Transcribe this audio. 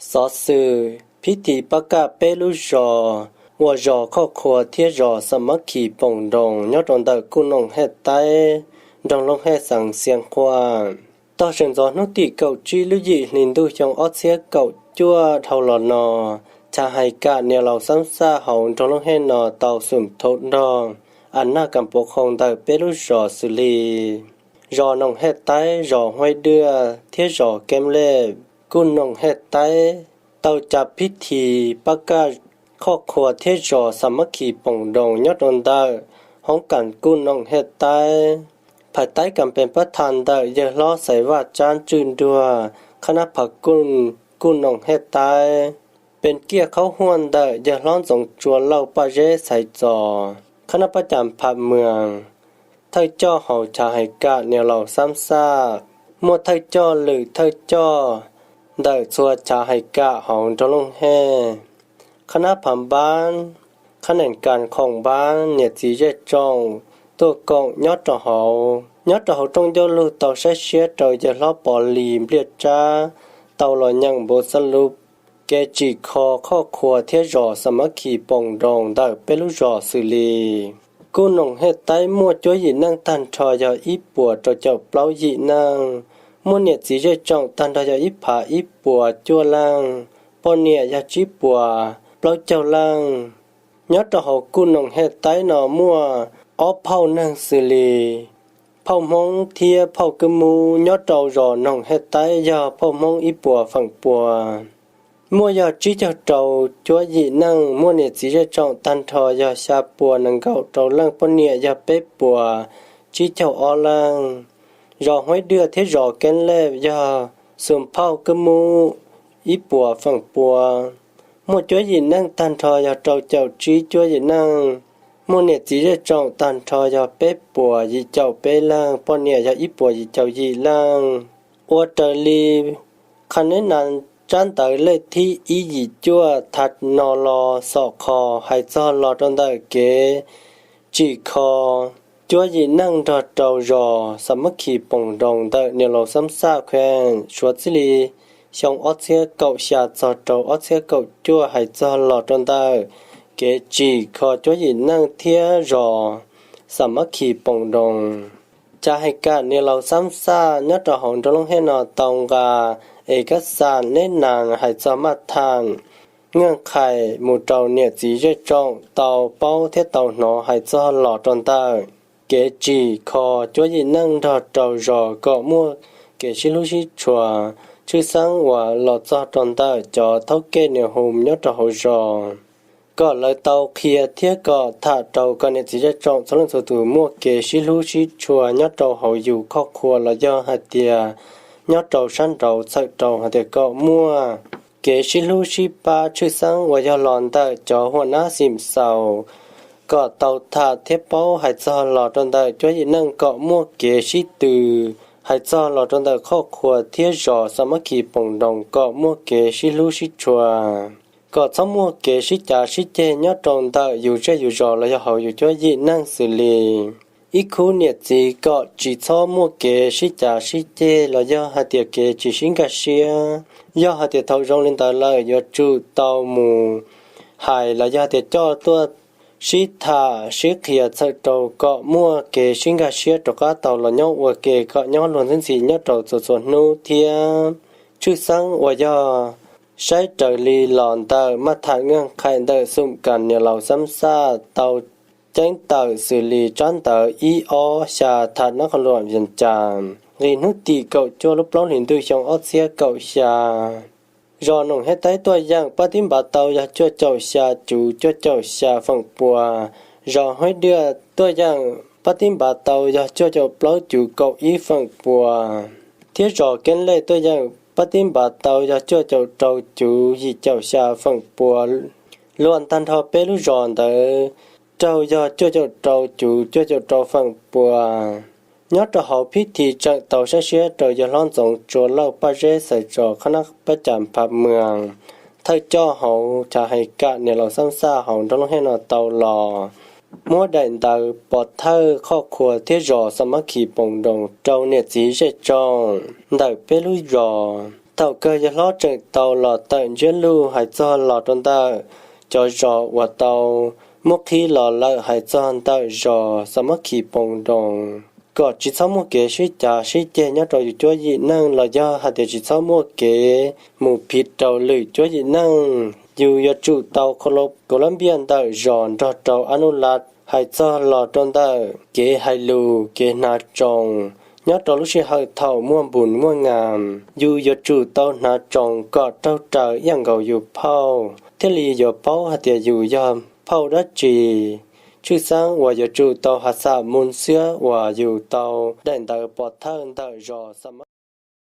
สอสื่อพิธีประกาศเปรุจอว่ารอครอบครัวเที่รอสมัคคีปงดงยอดอนตะกุนงเฮ็ดไตดองลงให้สั่งเสียงกว่าต่อเชิงจอนุติเก่าจีลุยิลินดูจงออเสียเก่าจั่วเท่าหลอนอชาให้กะเนี่ยเราซ้ำซ่าเฮาดองลงให้นอเตาสุ่มทดดองอันน่ากำปกครองตะเปรุจอสุลีรอนงเฮ็ดไตรอห้อยเดือเที่รอเกมเล่กุนนงเฮ็ดไตเตาจับพิธีประกาศครอบครัวเทจอสามัคคีปงดงยอดอนดาห้องกันกุนนงเฮ็ดไตภายใต้การเป็นประธานได้เยอะล้อใส่ว่าจานจืนดัวคณะผักกุนนงเฮ็ดไตเป็นเกียร์เขาห้วนได้เยอะล้อนส่งจวนเล่าปาเจใส่จอคณะประจำผับเมืองไทยจ้อเฮาชาให้กะเนี่ยเราซ้ำซากมัวไทยจ้อหรือไทยจ้อได้ชัวชาให้กะเฮาดลงแห่คณะผัมบ้านคะแนนการของบ้านเนี่ยจีเจจองตัวกองยอดเฮายอดเฮาต้องยอลูเตาใช้เชียเตาจะล้อปอลีมเลียจ้าเตาลอยยังบ่สรุปแกจีคอครอบครัวเทรอสามัคคีปงดงได้เปรุจอสุลีกูนงเฮ็ดไตมัวจ้อยยินั่งตันทอยาอีปัวเจ้าเปล่ายินั่งมัวเนี่ยจีเจจ้องตันทอยาอีผาอีปัวจั่วลังปอเนี่ยยาจีปัวเปล่าเจ้าลังยอดเฮากูนงเฮ็ดไตหนอมัวออเผานังสุลีเผามองเทียเผากะมูยอดรอนงเฮ็ดไตยาเผามองอีปัวฝั่งปัวมัวยาจีเจ้าเจ้าจัวยินั่งมัวเนี่ยจีเจ้าจ้องตันทอยาชาปัวนังเก่าเจ้าลังปนเนี่ยยาเป๊ปัวจีเจ้าออลังรอห้อยเดือเทรอแกนแลบยาสุ่มเผากะมูอีปัวฝั่งปัวมัวจัวยินั่งตันทอยาเจ้าเจ้าจีจัวยินั่งมัวเนี่ยจีเจ้าจ้องตันทอยาเป๊ปัวยีเจ้าเป๊ลังปนเนี่ยยาอีปัวยีเจ้ายีลังอวตลีคันนั้นนั้นจันตะเลที่อียิจัวทัดนอลอสอคอให้จอลอตอนได้เกจีคอจัวยินั่งดอดเตารอสามัคคีปงดงได้เนโลซ้ำซากแควนชัวจิลีชงออเซียเก่าชาจอดโตออเซียเก่าจัวให้จอลอตอนได้เกจีคอจัวยินั่งเทียรอสามัคคีปงดงจะให้การเนโลซ้ำซากยอดหงดลงให้นอตองกาเอกสารแนะนำให้สามารถทางเงื่อนไขหมู่เตาเนี่ยจีเจจ้องเตาเป้าเทเตาหนอให้จอหลอดตอนใต้เกจีคอจ้วยยินั่งดอเตารอก็มั่วเกชิลุชิชัวชื่อสังว่าหลอดจอตอนใต้จอเท่าเกเนี่ยโฮมยอดหจอก็เลยเตาเคียเทียก็ถ้าเตาก็เนี่ยจีเจจ้องสลังสุดมั่วเกชิลุชิชัวยอดเตาเฮาอยู่ครอบครัวละย่อหัดเตียยอดเตาชั้นเตาใส่เตาหาเด็กก็มั่วเกชิลูชิปาชื่อสังวายาลอนได้จอหัวหน้าสิมเสาก็เตาถาเทปเป้าให้จอหลอดตอนได้จ้อยนั่งก็มั่วเกชิตือให้จอหลอดตอนได้ครอบครัวเทียจอสามัคคีปงดงก็มั่วเกชิลูชิชัวก็ทั้งมั่วเกชิจ่าชิเจยอดตอนได้อยู่เจอยู่จอแล้วเขาอยู่จ้อยนั่งสิลีอีคูเนี่ยจีก็จีชอบมัวเกชิจาชิเจแล้วย่อหาเดียเกจีชิงกาเชียย่อหาเดียเท่าจงลินตาเลยย่อจูเตาหมูหายแล้วย่อเดียจ่อตัวชิทาชิเขียจัดโตก็มัวเกชิงกาเชียตก็เตาแล้วย่อวัวเกก็ย่อล้วนทั้งสี่ย่อเตาส่วนนู้เทียชื่อสังว่าย่อใช้เตอลีหลอนเตอมาทางเงื่อนไขเตอสุ่มกันเนี่ยเราซ้ำซาเตาจังเตอสิลีจันเตออีออชาทัดนักหลวงยันจามรีนุติเก่าโจลุปล้อหินด้วยชงออเสียเก่าชารอนงให้ใต้ตัวอย่างปฏิบัติเตายาจ้เจ้าชาจูจ้เจ้าชาฝั่งปัวรอให้เดือตัวอย่างปฏิบัติเตายาจ้เจ้าปล้อจูเก่าอีฝั่งปัวเที่รอเกันเลยตัวอย่างปฏิบัติเตายาจ้เจ้าเตาจูยีเจ้าชาฝั่งปัวล้วนตันทอเปรุรอนเตอเจ้ายอดเจ้าเตาจูเจ้าเตาฝั่งปัวยอดเฮาพิธีจังเตาเสียเตายาล้อนสงโจเล่าปาเจใส่จอคณะประจำผับเมืองถ้าเจ้าเฮาจะให้กะเนี่ยเราซ้ำซ่าเฮาต้องให้นอเตาหล่อมัวได้เตาปอดเธอครอบครัวที่รอสมัคคีปงดงเจ้าเนี่ยจีเจจองได้เปลุยรอ เ tàu cơ giờ lo chừng tàu lọ tận chuyên lưu hay cho lọ trong ta cho rõ và tàu một khi lọ lợi hay cho ta rõ sao mất khi bồng đồng có chỉ sau một cái suy chế nhớ rồi cho gì năng là do hạt chỉ sau một cái mù phít tàu lưỡi cho gì năng dù do chủ tàu Colombian tàu rõ cho tàu anulat hay cho lọ trong ta cái hay lù cái na trồng nhớ trong lúc khi hơi thầu mua bùn mua ngàm dù do chủ tàu na trồng có tàu trời yang gầu dù phao thế li dù phao hạt dù do phao đất chỉ chứ sáng và dù chủ tàu hạt sa môn xưa và dù tàu đèn tàu bọt thân tàu rõ